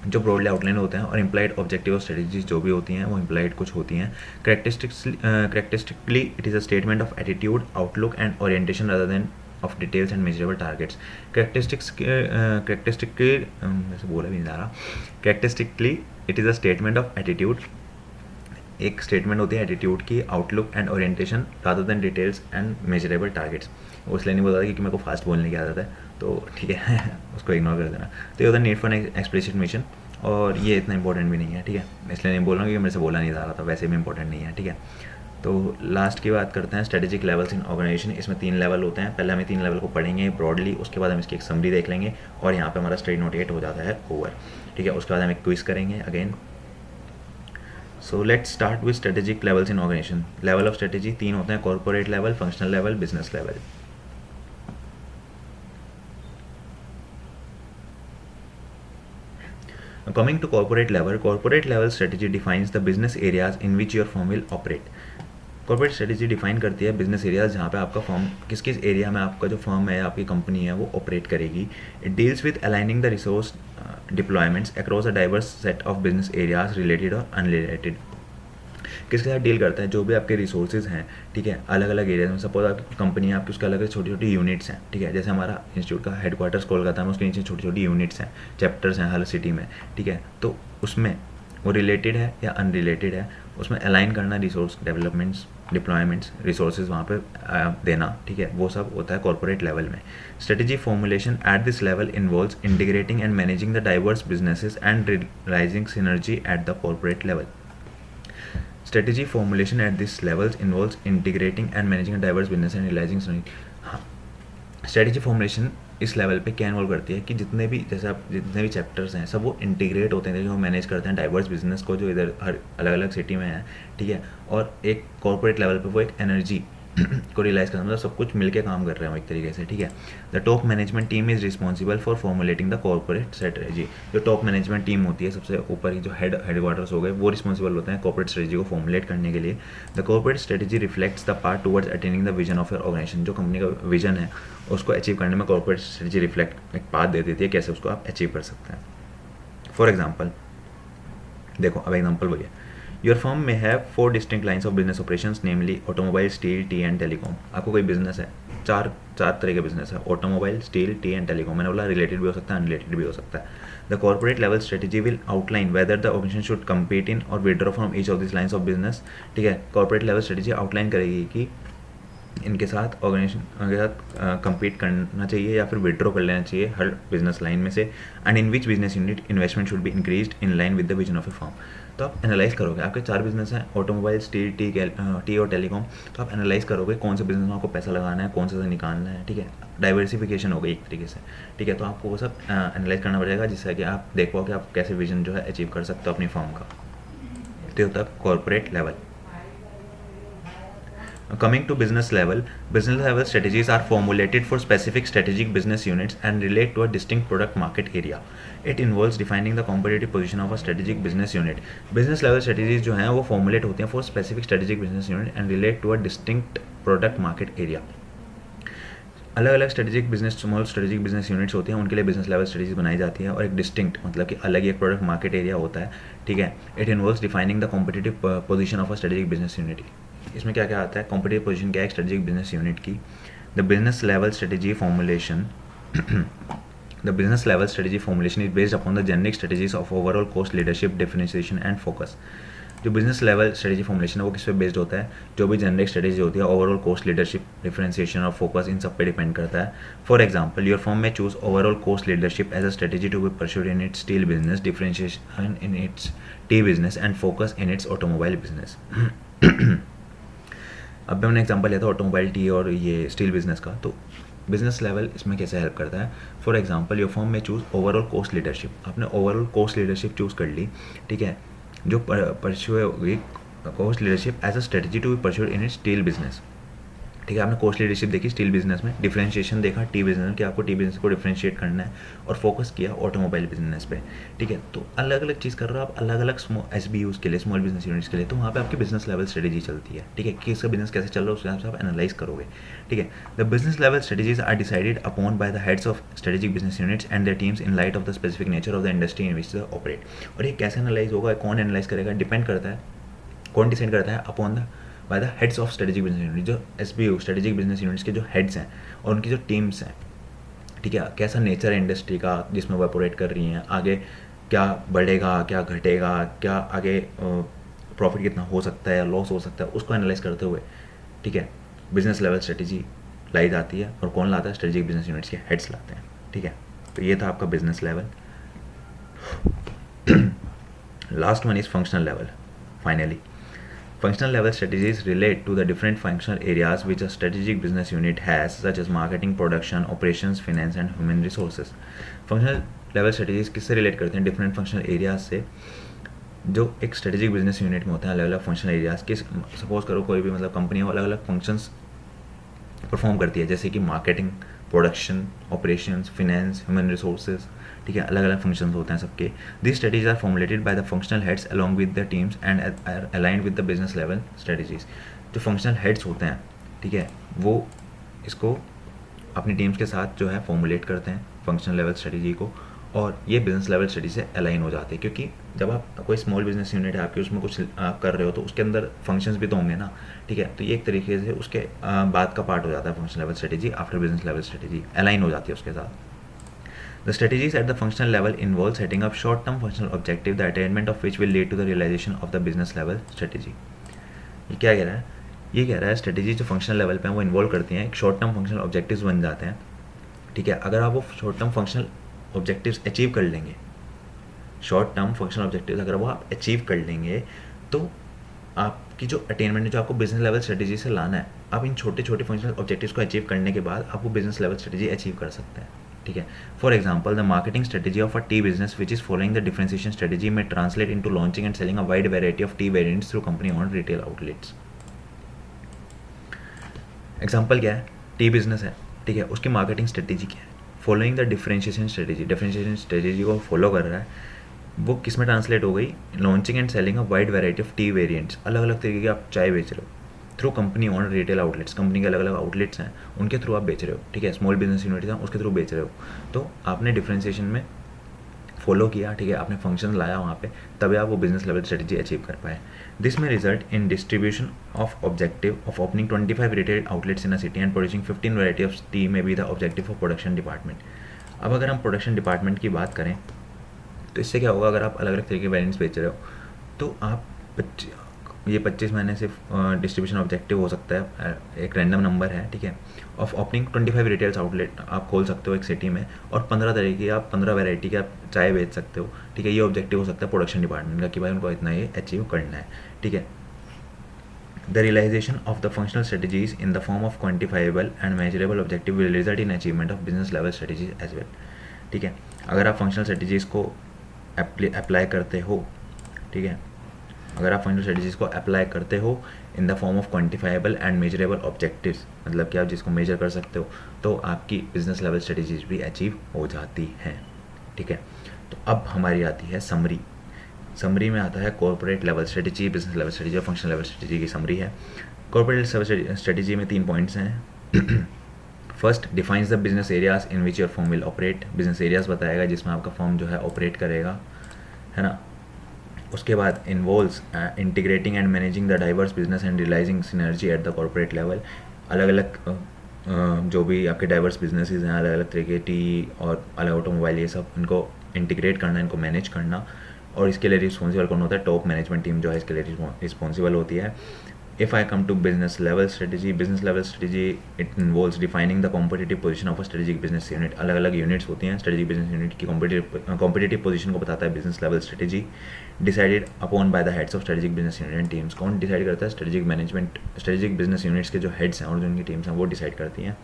जो ब्रॉडली आउटलाइन होते हैं, और इम्प्लाइड ऑब्जेक्टिव और स्ट्रेटेजीज जो भी होती हैं वो इम्प्लाइड कुछ होती हैं। करेक्टरिस्टिकली it is a statement of attitude, outlook and orientation rather than of details and measurable targets। characteristically it is a statement of attitude, एक स्टेटमेंट होती है एटीट्यूड की, outlook and orientation rather than details and measurable targets. वो इसलिए नहीं बोलता क्योंकि मेरे को फास्ट बोलने की आदत है, तो ठीक है उसको इग्नोर कर देना। तो ये होता है नीड फॉर एक्सप्लिसिट मिशन, और ये इतना इंपॉर्टेंट भी नहीं है, ठीक है, इसलिए नहीं बोल रहा हूँ क्योंकि मेरे से बोला नहीं जा रहा था, वैसे भी इंपॉर्टेंट नहीं है, ठीक है। तो लास्ट की बात करते हैं स्ट्रेटेजिक लेवल्स इन ऑर्गेनाइजेशन। इसमें 3 लेवल होते हैं, पहले हमें 3 लेवल को पढ़ेंगे ब्रॉडली, उसके बाद हम इसकी एक समरी देख लेंगे, और यहाँ पे हमारा स्टडी नोट 8 हो जाता है ओवर, ठीक है। उसके बाद हम एक क्विज करेंगे again. So let's start with strategic levels in organisation. Level of strategy 3 होते हैं, corporate level, functional level, business level. Coming to corporate level strategy defines the business areas in which your firm will operate। Corporate strategy define करती है business areas जहाँ पे आपका firm किस किस area में आपका जो फर्म है, आपकी कंपनी है, वो ऑपरेट करेगी। It deals with aligning the resource deployments across a diverse set of business areas related और अनरिलेटेड। किसके साथ डील करता है, जो भी आपके रिसोर्सेज हैं, ठीक है, अलग अलग एरियाज में। सपोज आपकी कंपनी है, आपकी उसके अलग अलग छोटी छोटी यूनिट्स हैं, ठीक है। जैसे हमारा इंस्टीट्यूट का हेडक्वार्टर्स कोलकाता में, उसके नीचे छोटी छोटी यूनिट्स हैं, चैप्टर्स हैं हर सिटी में, ठीक है। तो उसमें वो रिलेटेड है या अनरिलेटेड है, उसमें अलाइन करना रिसोर्स डेवलपमेंट्स, डिप्लॉयमेंट्स, रिसोर्सेज वहाँ पे देना, ठीक है, वो सब होता है कॉर्पोरेट लेवल में। Strategy formulation at this level involves integrating and managing the diverse businesses and realising synergy at the corporate level. Strategy formulation at this levels involves integrating and managing a diverse business and realising. हाँ, strategy formulation इस level पे क्या involve करती है कि जितने भी जैसे आप जितने भी चैप्टर्स हैं सब वो इंटीग्रेट होते हैं, जो मैनेज करते हैं डाइवर्स बिजनेस को जो इधर हर अलग अलग सिटी में है, ठीक है। और एक कॉर्पोरेट लेवल पे वो एक एनर्जी को रियलाइज करना, मतलब सब कुछ मिलके काम कर रहे हैं एक तरीके से, ठीक है। The top management team is responsible for formulating the corporate strategy. जो टॉप मैनेजमेंट टीम होती है, सबसे ऊपर ही जो हेडक्वार्टर्स हो गए, वो रिस्पॉन्सिबल होते हैं कॉर्पोरेट स्ट्रेटेजी को फॉर्मुलेट करने के लिए। The corporate strategy reflects the part towards attaining the vision of your organisation. जो कंपनी का विजन है उसको अचीव करने में कॉर्पोरेट स्ट्रेटेजी रिफ्लेक्ट एक पाथ दे देती है कैसे उसको आप अचीव कर सकते हैं। फॉर एग्जाम्पल देखो, अब एग्जाम्पल वही है, योर फर्म में have 4 distinct lines of business operations, namely automobile, steel, T and telecom. आपको कोई बिजनेस है, चार तरह के बिजनेस है, automobile, steel, T and telecom. मैंने बोला रिलेटेड भी हो सकता है, अनरिलेटेड भी हो सकता है। The corporate level strategy will outline whether the organisation should compete in or withdraw from each of this lines of business, ठीक है। कॉर्पोरेट लेवल स्ट्रेटेजी आउटलाइन करेगी कि इनके साथ ऑर्गेनाइजेशन के साथ कम्पीट करना चाहिए या फिर विड्रॉ कर लेना चाहिए हर बिजनेस लाइन में से, and in which business unit investment should be increased in line with the vision of A firm. तो आप एनालाइज करोगे, आपके 4 बिजनेस हैं, ऑटोमोबाइल, स्टील, टी और टेलीकॉम। तो आप एनालाइज करोगे कौन से बिजनेस में आपको पैसा लगाना है, कौन से निकालना है, ठीक है। डाइवर्सिफिकेशन हो गई एक तरीके से, ठीक है। तो आपको वो सब एनालाइज करना पड़ेगा जिससे कि आप देख पाओ कि आप कैसे विजन जो है अचीव कर सकते हो अपनी फर्म का। तो होता है corporate level. Coming to business level strategies are formulated for specific strategic business units and relate to a distinct product market area. It involves defining the competitive position of a strategic business unit. Business level strategies जो हैं वो formulate होती हैं for specific strategic business unit and relate to a distinct product market area. अलग अलग strategic business, small strategic business units होती हैं, उनके लिए बिजनेस लेवल स्ट्रेटेजीज बनाई जाती है, और एक डिस्टिंक्ट मतलब कि अलग ही एक प्रोडक्ट मार्केट एरिया होता है, ठीक है। It involves defining the competitive position of a strategic business unit. इसमें क्या क्या आता है, कॉम्पिटिटिव पोजीशन क्या है स्ट्रेटेजिक बिजनेस यूनिट की। The business level strategy formulation The business level strategy formulation is based upon the generic strategies of overall cost, leadership, differentiation and focus. जो business level strategy formulation है वो किस पे based होता है, जो भी जेनरिक स्ट्रेटेजी होती है, ओवरऑल कॉस्ट, लीडरशिप, डिफरेंशिएशन और फोकस, इन सब पे डिपेंड करता है। फॉर एग्जांपल, योर फर्म में choose overall cost leadership as a strategy to be pursued in its steel business, differentiation in its tea business and focus in its automobile business. अब मैंने example लिया था automobile, T और ये steel business का, तो business level इसमें कैसे हेल्प करता है। फॉर एग्जांपल, योर फर्म में चूज ओवरऑल कॉस्ट लीडरशिप। आपने ओवरऑल कॉस्ट लीडरशिप चूज कर ली, ठीक है, जो परस्यू होगी cost leadership as a strategy to be pursued in steel business, ठीक है। आपने कॉस्ट लीडरशिप देखी स्टील बिजनेस में, डिफरेंशिएशन देखा टी बिजनेस में कि आपको टी बिजनेस को डिफरेंशिएट करना है, और फोकस किया ऑटोमोबाइल बिजनेस पे, ठीक है। तो अलग अलग चीज़ कर रहे हो आप, अलग अलग SBUs के लिए, स्मॉल बिजनेस यूनिट्स के लिए, तो वहाँ पे आपकी बिजनेस लेवल स्ट्रेटेजी चलती है, ठीक है, कि इसका बिजनेस कैसे चल रहा है उसके हिसाब से आप एनालाइज करोगे, ठीक है। The business level strategies are decided upon by the heads of strategic business units and their teams in light of the specific nature of the industry in which the operate. और ये कैसे analyse होगा, कौन analyse करेगा, depend करता है, कौन decide करता है, upon the by the heads of strategic business unit, जो SBU स्ट्रेटेजिक बिजनेस यूनिट्स के जो हेड्स हैं और उनकी जो टीम्स हैं, ठीक है। कैसा नेचर है इंडस्ट्री का जिसमें वो ऑपरेट कर रही हैं, आगे क्या बढ़ेगा, क्या घटेगा, क्या आगे प्रॉफिट कितना हो सकता है या लॉस हो सकता है, उसको एनालाइज करते हुए, ठीक है, बिजनेस लेवल स्ट्रेटेजी लाई जाती है। और कौन लाता है, स्ट्रेटेजिक बिजनेस यूनिट्स के हेड्स लाते हैं, ठीक है। तो ये था आपका business level. Last one is functional level. Finally, functional level strategies relate to the different functional areas which a strategic business unit has, such as marketing, production, operations, finance and human resources. functional level strategies किससे relate करते हैं, different functional areas से, जो एक strategic business unit में होते हैं, अलग अलग functional areas के। सपोज करो कोई भी मतलब कंपनी हो, अलग अलग functions परफॉर्म करती है, जैसे कि marketing, production, operations, finance, human resources, ठीक है, अलग अलग फंक्शंस होते हैं सबके। This strategies are formulated by the functional heads along with the teams and are aligned with the business level strategies. जो फंक्शनल हेड्स होते हैं, ठीक है, वो इसको अपनी टीम्स के साथ जो है फॉर्मुलेट करते हैं फंक्शनल लेवल स्ट्रेटेजी को, और ये बिजनेस लेवल स्टडी से अलाइन हो जाते हैं। क्योंकि जब आप कोई स्मॉल बिजनेस यूनिट है आपकी, उसमें कुछ आप कर रहे हो तो उसके अंदर फंक्शंस भी तो होंगे ना, ठीक है। तो ये एक तरीके से उसके बाद का पार्ट हो जाता है functional level strategy, after business level strategy align हो जाती है उसके साथ। The strategies at the functional level involve setting up short-term functional objective, the attainment of which will lead to the realization of the business level strategy। ये क्या कह रहा है? ये कह रहा है स्ट्रेटेजी जो फंक्शनल लेवल पे हैं वो इन्वॉल्व करती हैं, एक शॉर्ट टर्म फंक्शनल ऑब्जेक्टिव्स बन जाते हैं, ठीक है। अगर आप वो short term functional objectives achieve कर लेंगे, शॉर्ट टर्म फंक्शनल ऑब्जेक्टिव्स अगर वो आप अचीव कर लेंगे, तो आपकी जो अटेनमेंट है, जो आपको बिजनेस लेवल स्ट्रेटेजी से लाना है, आप इन छोटे छोटे फंक्शनल ऑब्जेक्टिव्स को अचीव करने के बाद आप वो बिजनेस लेवल स्ट्रेटेजी अचीव कर सकते हैं, ठीक है। For example, the marketing strategy of a tea business which is following the differentiation strategy may translate into launching and selling a wide variety of tea variants through company owned retail outlets. Example क्या है, T business है, ठीक है, उसकी marketing strategy क्या है, following the differentiation strategy, differentiation strategy को follow कर रहा है, वो किस में ट्रांसलेट हो गई, launching and selling a wide variety of tea variants, अलग अलग तरीके के आप चाय बेच रहे हो through company own retail outlets, company के अलग अलग आउटलेट्स हैं उनके थ्रू आप बेच रहे हो, ठीक है, स्मॉल बिजनेस यूनिट्स हैं उसके थ्रू बेच रहे हो, तो आपने डिफरेंशिएशन में फॉलो किया, ठीक है, आपने फंक्शन लाया वहाँ पे, तभी आप वो बिजनेस लेवल स्ट्रेटेजी अचीव कर पाए। This may result in distribution of objective of opening 25 retail outlets in a city and producing 15 variety of tea may be the objective for production department. अब अगर हम प्रोडक्शन डिपार्टमेंट की बात करें तो इससे क्या होगा, अगर आप अलग अलग तरीके के वेरिएंट्स बेच रहे हो तो आप 25 महीने से डिस्ट्रीब्यूशन ऑब्जेक्टिव हो सकता है, एक रैंडम नंबर है, ठीक है, ऑफ ओपनिंग 25 रिटेल्स आउटलेट आप खोल सकते हो एक सिटी में, और 15 तरीके आप 15 वैरायटी के आप चाय बेच सकते हो, ठीक है। ये ऑब्जेक्टिव हो सकता है प्रोडक्शन डिपार्टमेंट का कि भाई उनको इतना ये अचीव करना है, ठीक है। The realisation of the functional strategies in the form of quantifiable and measurable objective will result in achievement of business level strategies as well, ठीक है। अगर आप फंक्शनल स्ट्रेटेजीज को अप्लाई करते हो, ठीक है, अगर आप फंक्शनल स्ट्रेटेजीज को अप्लाई करते हो इन the form of quantifiable and measurable objectives, मतलब कि आप जिसको मेजर कर सकते हो, तो आपकी बिजनेस लेवल स्ट्रेटेजीज भी अचीव हो जाती हैं, ठीक है। तो अब हमारी आती है समरी। समरी में आता है corporate level strategy, business level strategy और फंक्शनल लेवल स्ट्रेटेजी की समरी है। कॉर्पोरेट लेवल स्ट्रेटेजी में 3 पॉइंट्स हैं। First, defines the business areas in which your firm will operate, business areas बताएगा जिसमें आपका फर्म जो है ऑपरेट करेगा, है ना। उसके बाद involves integrating and managing the diverse business and realising synergy at the corporate level, अलग अलग जो भी आपके डाइवर्स बिजनेसेस हैं, अलग अलग तरीके टी और अलग ऑटोमोबाइल, ये सब इनको इंटीग्रेट करना, इनको मैनेज करना, और इसके लिए रिस्पॉन्सिबल कौन होता है, टॉप मैनेजमेंट टीम जो है इसके लिए रिस्पॉन्सिबल होती है। If I come to business level strategy it involves defining the competitive position of a strategic business unit, अलग अलग यूनिट्स होती हैं, स्ट्रेटेजिक बिजनेस यूनिट की कॉम्पिटिटिव पोजीशन को बताता है business level strategy, decided upon by the heads of strategic business unit and teams. कौन decide करता है, strategic management, strategic business units के जो हेड्स हैं और जो उनकी टीम्स हैं वो डिसाइड करती हैं।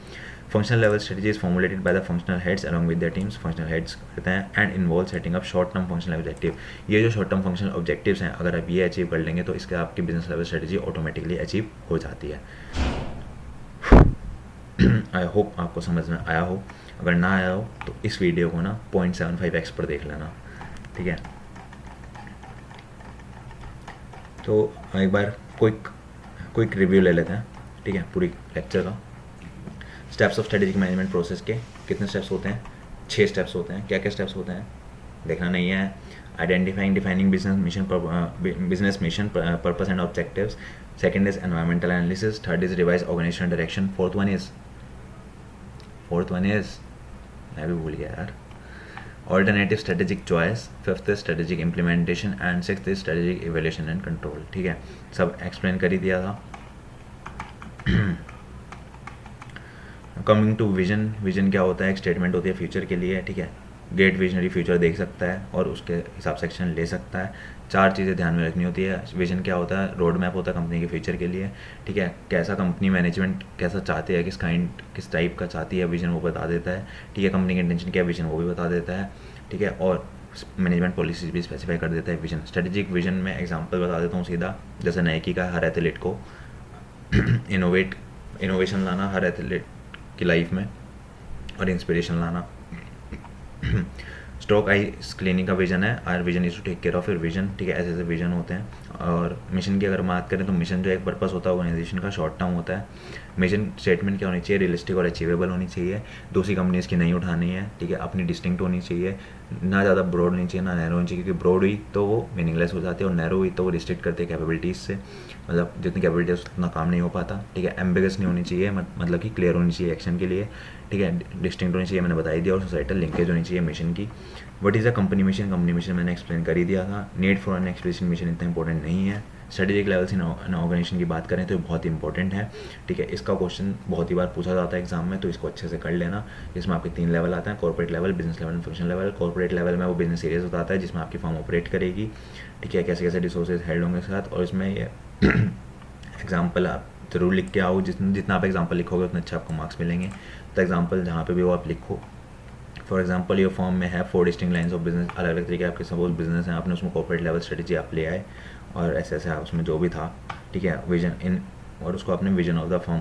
Functional level strategy is formulated by the functional heads along with the teams, functional heads करते हैं, and involve setting up short term functional objective. ये जो शॉर्ट टर्म फंक्शनल ऑब्जेक्टिव्स हैं, अगर आप ये अचीव कर लेंगे तो इसके आपकी business level strategy automatically achieve हो जाती है। आई होप आपको समझ में आया हो, अगर ना आया हो तो इस वीडियो को ना 0.75x पर देख लेना, ठीक है। तो एक बार क्विक रिव्यू ले लेते हैं, ठीक है, पूरी लेक्चर का। Steps of strategic management process के कितने स्टेप्स होते हैं, 6 स्टेप्स होते हैं। क्या क्या स्टेप्स होते हैं देखना नहीं है। Identifying defining business mission purpose and objectives, second is environmental analysis, third is revise organisation direction, fourth one is मैं भी भूल गया यार, alternative strategic choice, fifth is strategic implementation and sixth is strategic evaluation and control, ठीक है, सब explain कर ही दिया था। कमिंग टू विजन क्या होता है, एक स्टेटमेंट होती है फ्यूचर के लिए, ठीक है, ग्रेट विजनरी फ्यूचर देख सकता है और उसके हिसाब से एक्शन ले सकता है। 4 चीज़ें ध्यान में रखनी होती है। विजन क्या होता है, रोड मैप होता है कंपनी के फ्यूचर के लिए, ठीक है, कैसा कंपनी मैनेजमेंट कैसा चाहती है, किस टाइप का चाहती है विजन वो बता देता है, ठीक है, कंपनी की इंटेंशन क्या है विजन वो भी बता देता है, ठीक है, और मैनेजमेंट पॉलिसीज भी स्पेसिफाई कर देता है विजन। स्ट्रेटेजिक विजन में एग्जांपल बता देता हूँ सीधा, जैसे नाइकी का हर एथलीट को इनोवेशन लाना हर एथलीट की लाइफ में और इंस्पिरेशन लाना। स्टॉक आइस क्लिनिक का विजन है, our vision is to take care of your vision, ठीक है, ऐसे ऐसे विजन होते हैं। और मिशन की अगर बात करें तो मिशन जो एक पर्पस होता है ऑर्गेनाइजेशन का, शॉर्ट टर्म होता है। मिशन स्टेटमेंट क्या होनी चाहिए, रियलिस्टिक और अचीवेबल होनी चाहिए, दूसरी कंपनीज की नहीं उठानी है, ठीक है, अपनी डिस्टिंक्ट होनी चाहिए, ना ज़्यादा ब्रॉड नहीं चाहिए ना नैरो होनी चाहिए, क्योंकि ब्रॉड हुई तो वो मीनिंगलेस हो जाती है और नैरो हुई तो वो रिस्ट्रिक्ट करते हैं कैपेबिलिटीज़ से, मतलब जितनी कैपेबिलिटीज उतना काम नहीं हो पाता, ठीक है। एम्बिगस नहीं होनी चाहिए, मतलब कि क्लियर होनी चाहिए एक्शन के लिए, ठीक है, डिस्टिंक्ट होनी चाहिए, मैंने बता ही दिया, और सोसाइटल लिंकेज होनी चाहिए मिशन की। What is a company mission मैंने एक्सप्लेन कर ही दिया था। Need for an explicit mission इतना इंपॉर्टेंट नहीं है। स्ट्रेटेजिक लेवल्स इन ऑर्गेनाइजेशन की बात करें तो बहुत इंपॉर्टेंट है, ठीक है। इसका क्वेश्चन बहुत ही बार पूछा जाता है एग्जाम में, तो इसको अच्छे से कर लेना। इसमें आपके 3 लेवल आते हैं, corporate level, business level, function level. Corporate level में वो बिजनेस एरियाज बताता है जिसमें आपकी फर्म ऑपरेट करेगी, ठीक है, कैसे कैसे रिसोर्सेज हेल्ड होंगे साथ, और इसमें ये एग्जाम्पल आप ज़रूर लिख के आओ, जितना आप एग्जाम्पल लिखोगे उतना अच्छा आपको मार्क्स मिलेंगे। तो एग्जाम्पल जहाँ पे भी वो आप लिखो, फॉर एग्जाम्पल ये फॉर्म में है 4 डिस्टिंक्ट लाइन्स ऑफ बिजनेस, अलग अलग तरीके आपके सपोज बिजनेस हैं, आपने उसमें कॉर्पोरेट लेवल स्ट्रेटेजी आप ले आए और ऐसे ऐसे उसमें जो भी था, ठीक है, विजन इन, और उसको आपने विजन ऑफ द फॉर्म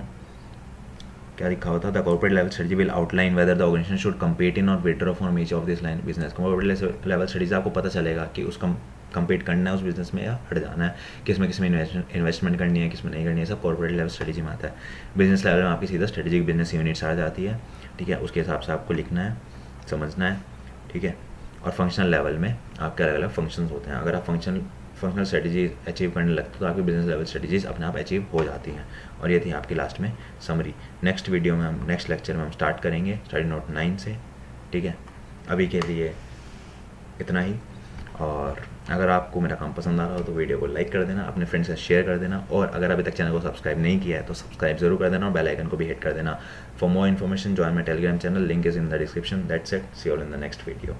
क्या लिखा होता था, corporate level strategy will outline whether the organisation should compete in or better form each of this line business. Corporate level strategy आपको पता चलेगा कि उसका कम्पीट करना है उस बिजनेस में या हट जाना है, किसमें इन्वेस्टमेंट करनी है, किसमें नहीं करनी है, सब कॉर्पोरेट लेवल स्ट्रेटजी में आता है। बिजनेस लेवल में आपकी सीधा स्ट्रेटेजिक बिजनेस यूनिट्स आ जाती है, ठीक है, उसके हिसाब से आपको लिखना है, समझना है, ठीक है। और फंक्शनल लेवल में आपके अलग अलग फंक्शंस होते हैं, अगर आप फंक्शनल स्ट्रेटजी अचीव करने लगते हो तो आपकी बिजनेस लेवल स्ट्रेटजीज अपने आप अचीव हो जाती हैं। और ये थी आपकी लास्ट में समरी। नेक्स्ट वीडियो में हम नेक्स्ट लेक्चर में हम स्टार्ट करेंगे स्टडी नोट 9 से, ठीक है। अभी के लिए इतना ही, और अगर आपको मेरा काम पसंद आ रहा हो तो वीडियो को लाइक कर देना, अपने फ्रेंड्स से शेयर कर देना, और अगर अभी तक चैनल को सब्सक्राइब नहीं किया है तो सब्सक्राइब जरूर कर देना और बेल आइकन को भी हिट कर देना। For more information join my Telegram channel, link is in the description. That's it, see you all in the next video.